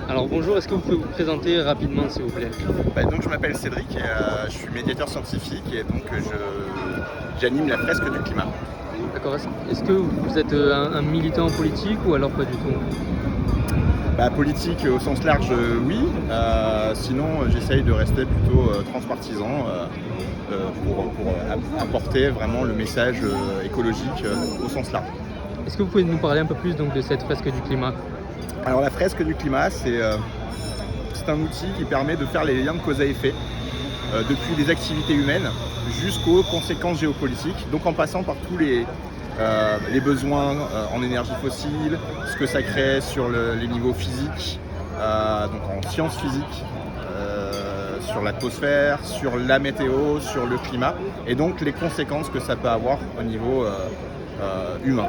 Alors bonjour, est-ce que vous pouvez vous présenter rapidement s'il vous plaît? Donc je m'appelle Cédric et je suis médiateur scientifique et donc j'anime la fresque du climat. D'accord, est-ce que vous êtes un militant politique ou alors pas du tout? Politique au sens large, oui. Sinon j'essaye de rester plutôt transpartisan pour apporter vraiment le message écologique au sens large. Est-ce que vous pouvez nous parler un peu plus donc, de cette fresque du climat? Alors la fresque du climat, c'est un outil qui permet de faire les liens de cause à effet depuis les activités humaines jusqu'aux conséquences géopolitiques, donc en passant par tous les besoins en énergie fossile, ce que ça crée sur les niveaux physiques, donc en sciences physiques, sur l'atmosphère, sur la météo, sur le climat, et donc les conséquences que ça peut avoir au niveau humain.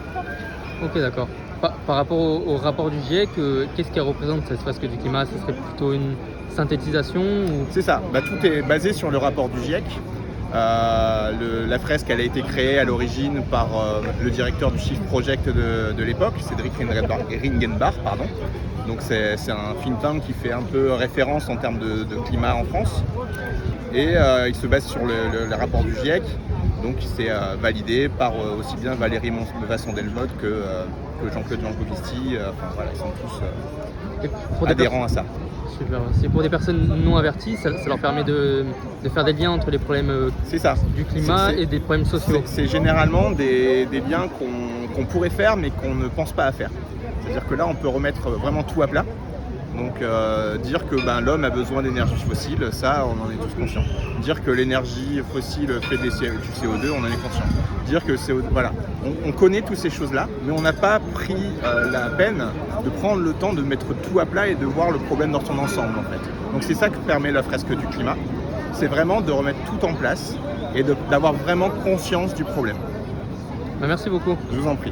Ok, d'accord. Par rapport au rapport du GIEC, qu'est-ce qui représente cette fresque du climat? Ce serait plutôt une synthétisation ou... C'est ça, tout est basé sur le rapport du GIEC. La fresque elle a été créée à l'origine par le directeur du Shift Project de l'époque, Cédric Ringenbach. Donc c'est un think tank qui fait un peu référence en termes de climat en France. Et il se base sur le rapport du GIEC, donc c'est validé par aussi bien Valérie Masson-Delmotte que Jean-Claude Jancovici. Ils sont tous adhérents à ça. Super. C'est pour des personnes non averties, ça leur permet de faire des liens entre les problèmes du climat et des problèmes sociaux. C'est généralement des liens qu'on pourrait faire mais qu'on ne pense pas à faire. C'est-à-dire que là on peut remettre vraiment tout à plat. Donc dire que l'homme a besoin d'énergie fossile, ça on en est tous conscients. Dire que l'énergie fossile fait du CO2, on en est conscient. Dire que on connaît toutes ces choses-là, mais on n'a pas pris la peine de prendre le temps de mettre tout à plat et de voir le problème dans son ensemble en fait. Donc c'est ça que permet la fresque du climat, c'est vraiment de remettre tout en place et d'avoir vraiment conscience du problème. Merci beaucoup. Je vous en prie.